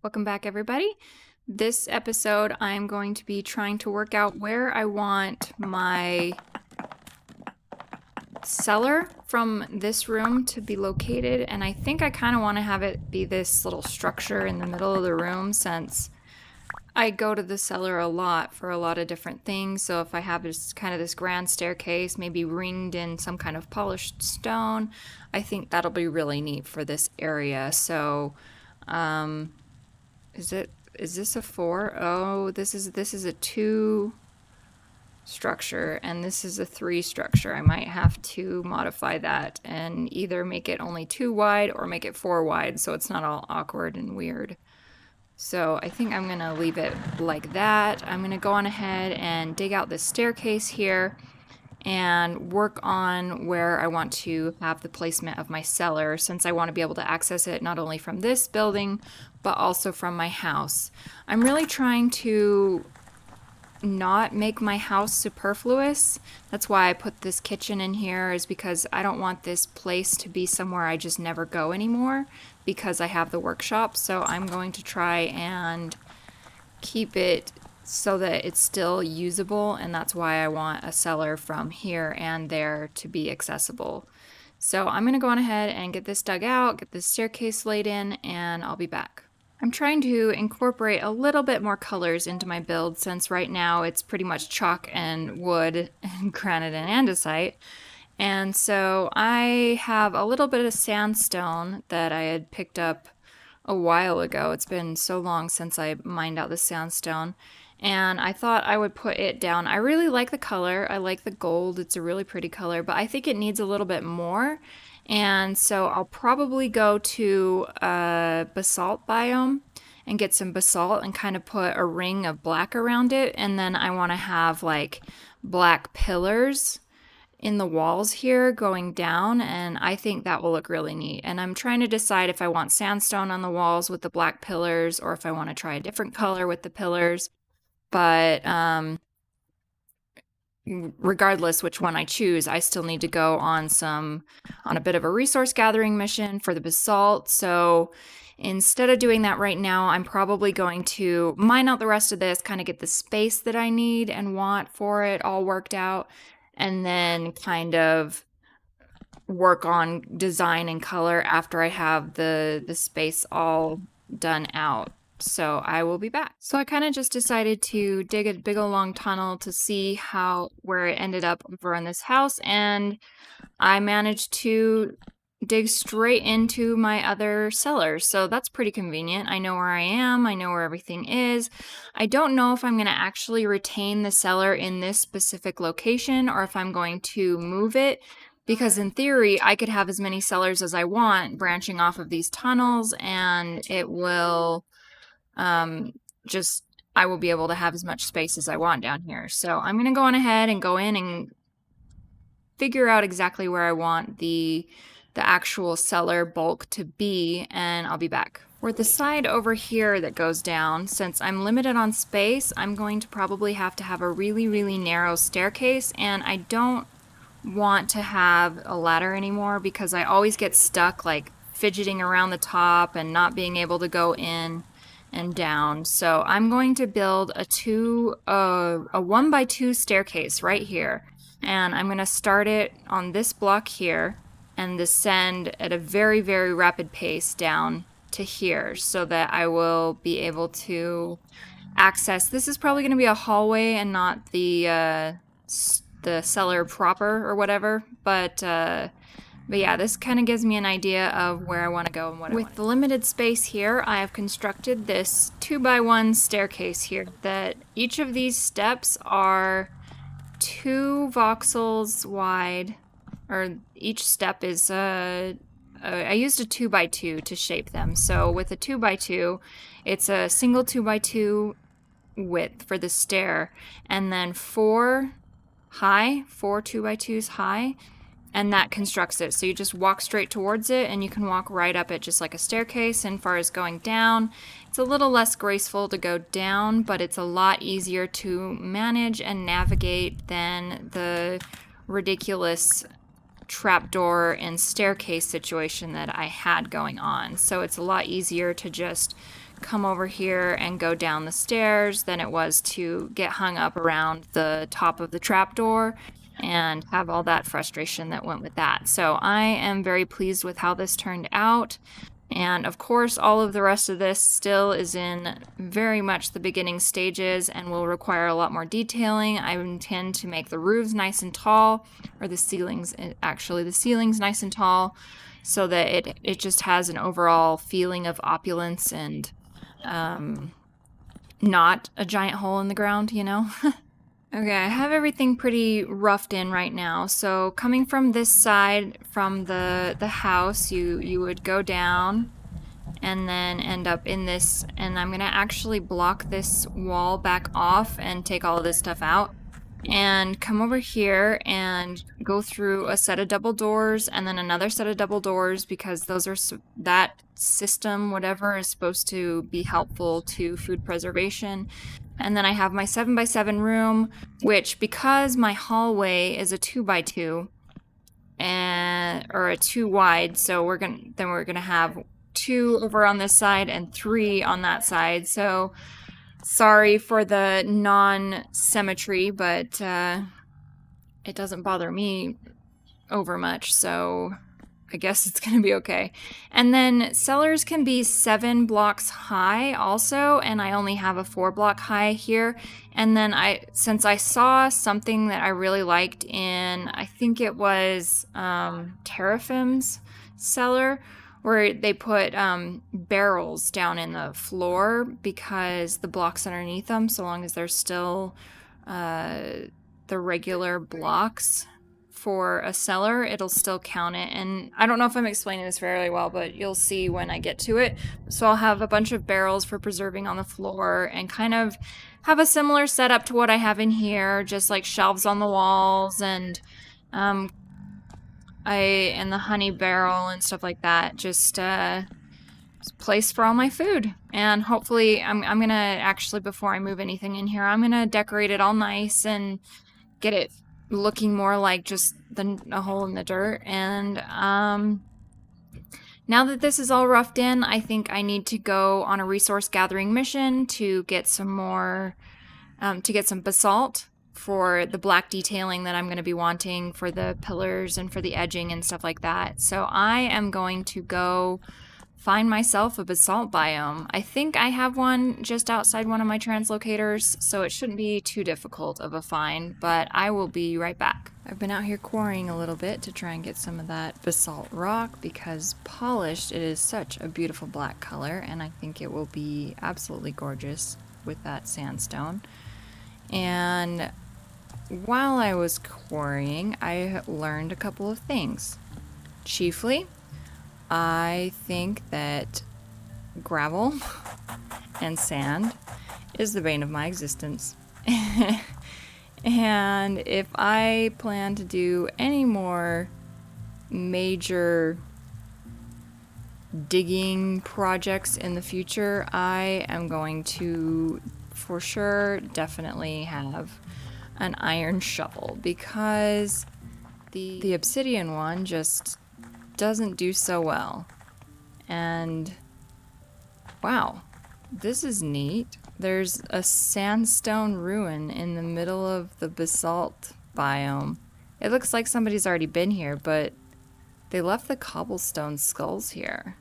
Welcome back, everybody. This episode, I'm going to be trying to work out where I want my cellar from this room to be located, and I think I kind of want to have it be this little structure in the middle of the room since I go to the cellar a lot for a lot of different things. So if I have this kind of this grand staircase, maybe ringed in some kind of polished stone, I think that'll be really neat for this area. So, is this a 4? Oh, this is a 2 structure, and this is a 3 structure. I might have to modify that and either make it only 2 wide or make it 4 wide so it's not all awkward and weird. So I think I'm gonna leave it like that. I'm gonna go on ahead and dig out this staircase here and work on where I want to have the placement of my cellar, since I want to be able to access it not only from this building but also from my house. I'm really trying to not make my house superfluous. That's why I put this kitchen in here, is because I don't want this place to be somewhere I just never go anymore because I have the workshop. So I'm going to try and keep it so that it's still usable, and that's why I want a cellar from here and there to be accessible. So I'm gonna go on ahead and get this dug out, get this staircase laid in, and I'll be back. I'm trying to incorporate a little bit more colors into my build, since right now it's pretty much chalk and wood and granite and andesite. And so I have a little bit of sandstone that I had picked up a while ago. It's been so long since I mined out the sandstone, and I thought I would put it down. I really like the color. I like the gold. It's a really pretty color, but I think it needs a little bit more. And so I'll probably go to a Basalt Biome and get some basalt and kind of put a ring of black around it. And then I want to have like black pillars in the walls here going down, and I think that will look really neat. And I'm trying to decide if I want sandstone on the walls with the black pillars or if I want to try a different color with the pillars. But regardless which one I choose, I still need to go on a bit of a resource gathering mission for the basalt. So instead of doing that right now, I'm probably going to mine out the rest of this, kind of get the space that I need and want for it all worked out, and then kind of work on design and color after I have the space all done out. So I will be back. So I kind of just decided to dig a big old long tunnel to see where it ended up over on this house, and I managed to dig straight into my other cellar. So that's pretty convenient. I know where I am. I know where everything is. I don't know if I'm going to actually retain the cellar in this specific location or if I'm going to move it, because in theory, I could have as many cellars as I want branching off of these tunnels, and it will I will be able to have as much space as I want down here. So I'm going to go on ahead and go in and figure out exactly where I want the actual cellar bulk to be, and I'll be back. For the side over here that goes down, since I'm limited on space, I'm going to probably have to have a really, really narrow staircase, and I don't want to have a ladder anymore because I always get stuck like fidgeting around the top and not being able to go in and down. So I'm going to build a 1x2 staircase right here, and I'm going to start it on this block here and descend at a very, very rapid pace down to here so that I will be able to access. This is probably going to be a hallway and not the cellar proper or whatever, but yeah, this kind of gives me an idea of where I want to go and what I want. With the limited space here, I have constructed this 2x1 staircase here that each of these steps are 2 voxels wide, or each step is I used a 2x2 to shape them. So with a 2x2, it's a single 2x2 width for the stair, and then 4 2x2s high, and that constructs it. So you just walk straight towards it, and you can walk right up it just like a staircase. And as far as going down, it's a little less graceful to go down, but it's a lot easier to manage and navigate than the ridiculous trapdoor and staircase situation that I had going on. So it's a lot easier to just come over here and go down the stairs than it was to get hung up around the top of the trapdoor and have all that frustration that went with that. So I am very pleased with how this turned out. And of course, all of the rest of this still is in very much the beginning stages and will require a lot more detailing. I intend to make the roofs nice and tall, or the ceilings, actually, the ceilings nice and tall, so that it just has an overall feeling of opulence and not a giant hole in the ground, you know? Okay, I have everything pretty roughed in right now. So coming from this side, from the house, you would go down and then end up in this, and I'm gonna actually block this wall back off and take all of this stuff out and come over here and go through a set of double doors and then another set of double doors, because those are that system, whatever, is supposed to be helpful to food preservation. And then I have my 7x7 room, which, because my hallway is a 2x2 or a 2 wide, so we're gonna have 2 over on this side and 3 on that side. So sorry for the non-symmetry, but it doesn't bother me over much, so I guess it's gonna be okay. And then cellars can be 7 blocks high also, and I only have a 4 block high here. And then since I saw something that I really liked in, I think it was Terrafim's cellar, where they put barrels down in the floor because the blocks underneath them, so long as they're still the regular blocks for a cellar, it'll still count it. And I don't know if I'm explaining this very well, but you'll see when I get to it. So I'll have a bunch of barrels for preserving on the floor and kind of have a similar setup to what I have in here, just like shelves on the walls and the honey barrel and stuff like that, just place for all my food. And hopefully I'm gonna actually, before I move anything in here, I'm gonna decorate it all nice and get it looking more like just a hole in the dirt. And now that this is all roughed in, I think I need to go on a resource gathering mission to get some more, to get some basalt for the black detailing that I'm going to be wanting for the pillars and for the edging and stuff like that. So I am going to go find myself a basalt biome. I think I have one just outside one of my translocators, so it shouldn't be too difficult of a find, but I will be right back. I've been out here quarrying a little bit to try and get some of that basalt rock, because polished, it is such a beautiful black color, and I think it will be absolutely gorgeous with that sandstone. And while I was quarrying, I learned a couple of things. Chiefly, I think that gravel and sand is the bane of my existence. And if I plan to do any more major digging projects in the future, I am going to, for sure, definitely have an iron shovel, because the obsidian one just doesn't do so well. And wow, this is neat. There's a sandstone ruin in the middle of the basalt biome. It looks like somebody's already been here, but they left the cobblestone skulls here.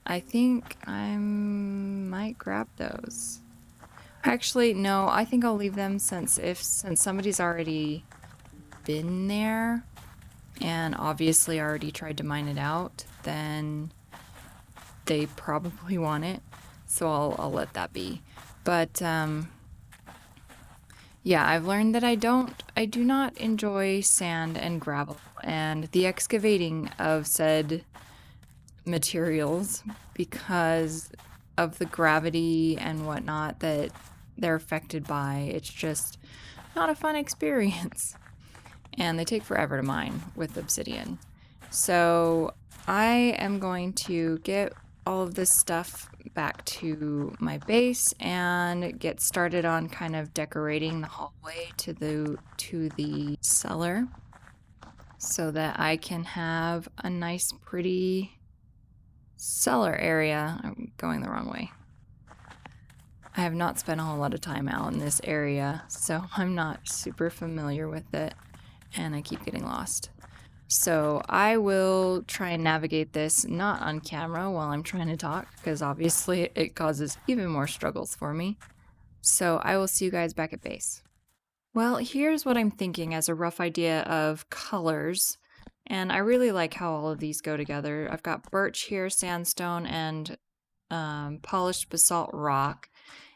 I think I might grab those. Actually, no, I think I'll leave them, since somebody's already been there and obviously already tried to mine it out, then they probably want it, so I'll let that be. But yeah, I've learned that I do not enjoy sand and gravel and the excavating of said materials, because of the gravity and whatnot that they're affected by. It's just not a fun experience. And they take forever to mine with obsidian. So I am going to get all of this stuff back to my base and get started on kind of decorating the hallway to the cellar. so that I can have a nice pretty cellar area. I'm going the wrong way. I have not spent a whole lot of time out in this area, so I'm not super familiar with it, and I keep getting lost. So I will try and navigate this not on camera while I'm trying to talk, because obviously it causes even more struggles for me. So I will see you guys back at base. Well, here's what I'm thinking as a rough idea of colors. And I really like how all of these go together. I've got birch here, sandstone, and polished basalt rock.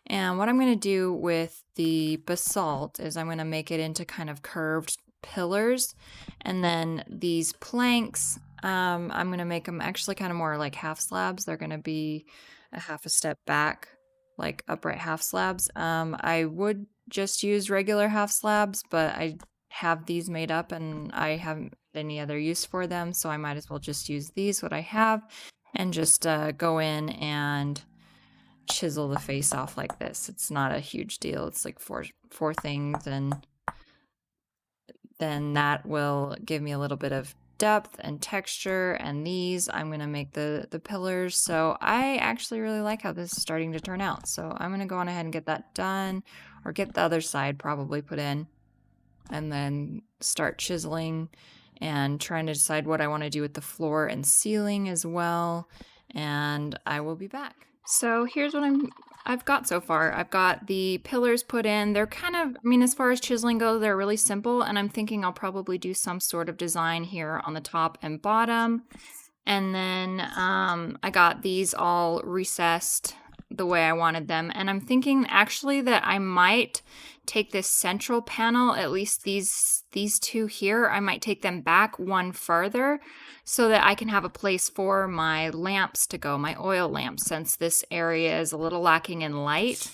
And what I'm going to do with the basalt is I'm going to make it into kind of curved pillars. And then these planks, I'm going to make them actually kind of more like half slabs. They're going to be a half a step back, like upright half slabs. I would just use regular half slabs, but I have these made up and I haven't any other use for them. So I might as well just use these, what I have, and just go in and chisel the face off like this. It's not a huge deal. It's like four things, and then that will give me a little bit of depth and texture. And these I'm going to make the pillars. So I actually really like how this is starting to turn out. So I'm going to go on ahead and get that done, or get the other side probably put in, and then start chiseling and trying to decide what I want to do with the floor and ceiling as well. And I will be back. So here's what I've got so far. I've got the pillars put in. They're kind of, I mean, as far as chiseling goes, they're really simple, and I'm thinking I'll probably do some sort of design here on the top and bottom. And then I got these all recessed the way I wanted them. And I'm thinking actually that I might take this central panel, at least these two here, I might take them back one further so that I can have a place for my lamps to go, my oil lamps, since this area is a little lacking in light.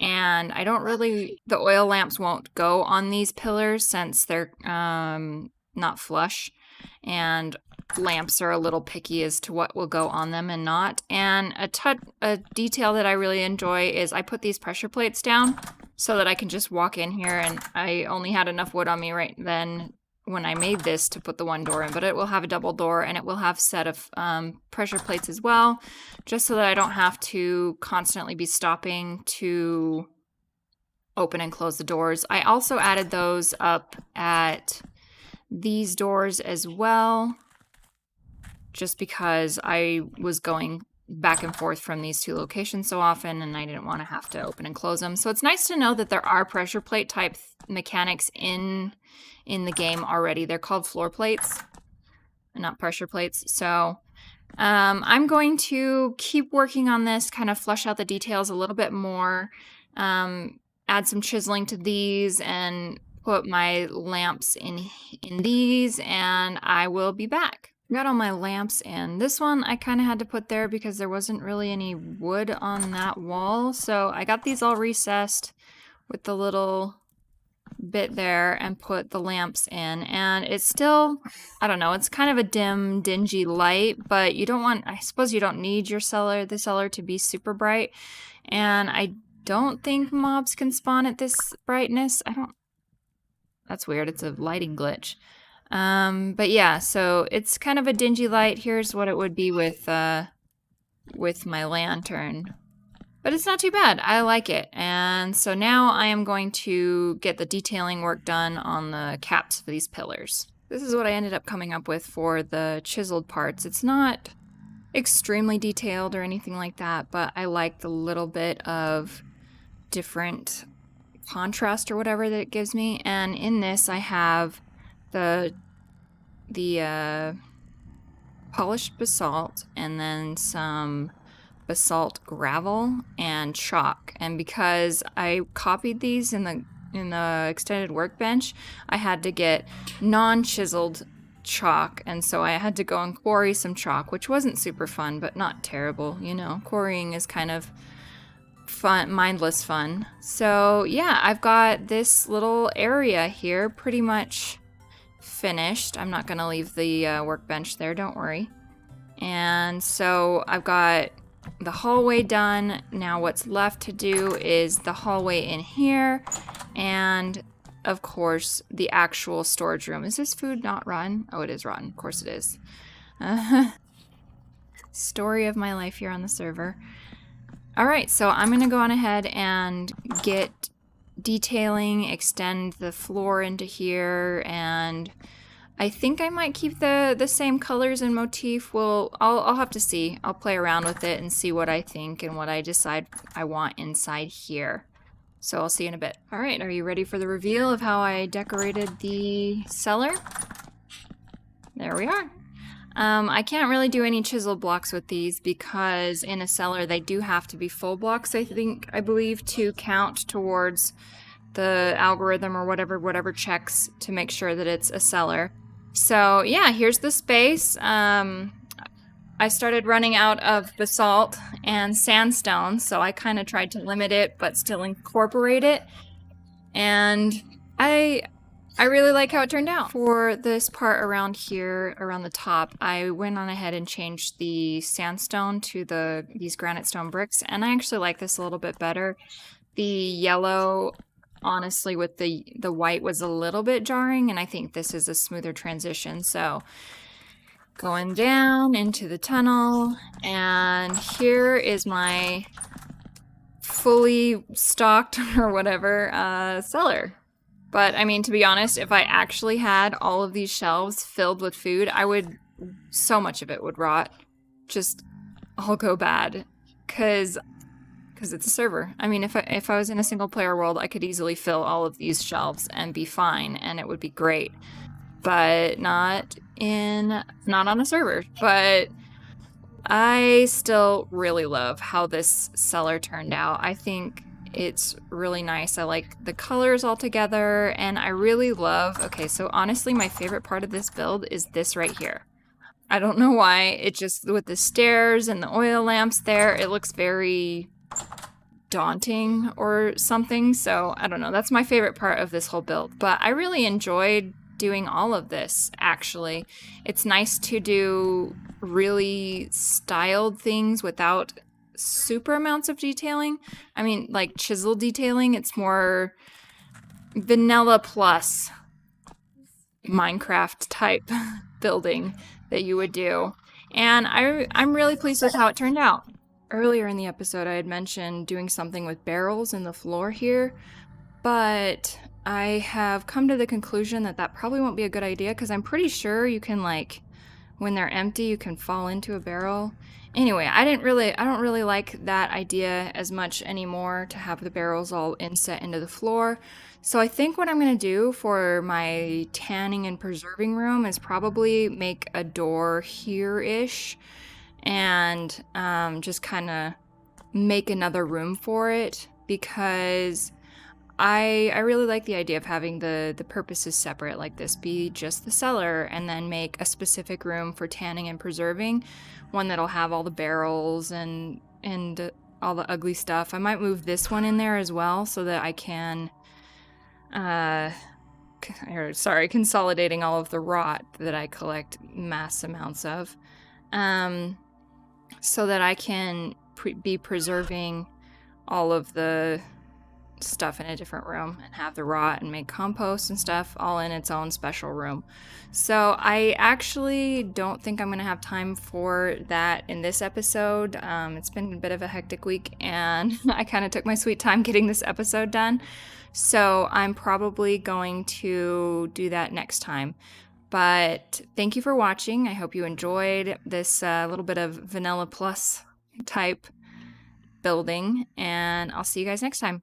And I don't really, the oil lamps won't go on these pillars since they're not flush. And lamps are a little picky as to what will go on them and not. And a detail that I really enjoy is I put these pressure plates down so that I can just walk in here, and I only had enough wood on me right then when I made this to put the one door in, but it will have a double door, and it will have a set of pressure plates as well, just so that I don't have to constantly be stopping to open and close the doors. I also added those up at these doors as well, just because I was going back and forth from these two locations so often, and I didn't want to have to open and close them. So it's nice to know that there are pressure plate type mechanics in the game already. They're called floor plates, not pressure plates. So I'm going to keep working on this, kind of flesh out the details a little bit more, add some chiseling to these, and put my lamps in these, and I will be back. Got all my lamps in. This one I kind of had to put there because there wasn't really any wood on that wall. So I got these all recessed with the little bit there and put the lamps in. And it's still, I don't know, it's kind of a dim, dingy light, but you don't want, I suppose you don't need the cellar to be super bright. And I don't think mobs can spawn at this brightness. That's weird. It's a lighting glitch. But yeah, so it's kind of a dingy light. Here's what it would be with my lantern. But it's not too bad. I like it. And so now I am going to get the detailing work done on the caps for these pillars. This is what I ended up coming up with for the chiseled parts. It's not extremely detailed or anything like that, but I like the little bit of different contrast or whatever that it gives me. And in this I have the polished basalt, and then some basalt gravel and chalk. And because I copied these in the extended workbench, I had to get non-chiseled chalk, and so I had to go and quarry some chalk, which wasn't super fun, but not terrible. You know, quarrying is kind of fun, mindless fun. So yeah, I've got this little area here pretty much finished. I'm not going to leave the workbench there, don't worry. And so I've got the hallway done. Now what's left to do is the hallway in here and of course, the actual storage room. Is this food not rotten? Oh, it is rotten. Of course it is. Story of my life here on the server. All right, so I'm going to go on ahead and get detailing, extend the floor into here, and I think I might keep the same colors and motif. Well, I'll have to see. I'll play around with it and see what I think and what I decide I want inside here. So I'll see you in a bit. All right, are you ready for the reveal of how I decorated the cellar? There we are. I can't really do any chisel blocks with these because in a cellar they do have to be full blocks, I believe, to count towards the algorithm or whatever checks to make sure that it's a cellar. So yeah, here's the space. I started running out of basalt and sandstone, so I kind of tried to limit it but still incorporate it. And I really like how it turned out. For this part around here, around the top, I went on ahead and changed the sandstone to these granite stone bricks, and I actually like this a little bit better. The yellow, honestly, with the white was a little bit jarring, and I think this is a smoother transition. So going down into the tunnel, and here is my fully stocked or whatever cellar. But I mean, to be honest, if I actually had all of these shelves filled with food, so much of it would rot, just all go bad, because it's a server. I mean, if I was in a single player world, I could easily fill all of these shelves and be fine, and it would be great. But not on a server. But I still really love how this cellar turned out. I think it's really nice. I like the colors all together, and I really love... Okay, so honestly, my favorite part of this build is this right here. I don't know why. It just, with the stairs and the oil lamps there, it looks very daunting or something. So I don't know. That's my favorite part of this whole build. But I really enjoyed doing all of this, actually. It's nice to do really styled things without super amounts of detailing. I mean, like chisel detailing, it's more vanilla plus Minecraft type building that you would do. And I'm really pleased with how it turned out. Earlier in the episode, I had mentioned doing something with barrels in the floor here, but I have come to the conclusion that probably won't be a good idea, because I'm pretty sure you can, like, when they're empty, you can fall into a barrel. Anyway, I don't really like that idea as much anymore, to have the barrels all inset into the floor. So I think what I'm going to do for my tanning and preserving room is probably make a door here-ish, and just kind of make another room for it, because I really like the idea of having the purposes separate, like this be just the cellar, and then make a specific room for tanning and preserving, one that'll have all the barrels and all the ugly stuff. I might move this one in there as well, so that I can consolidating all of the rot that I collect mass amounts of, so that I can be preserving all of the stuff in a different room and have the rot and make compost and stuff all in its own special room. So I actually don't think I'm going to have time for that in this episode. It's been a bit of a hectic week, and I kind of took my sweet time getting this episode done. So I'm probably going to do that next time. But thank you for watching. I hope you enjoyed this little bit of vanilla plus type building, and I'll see you guys next time.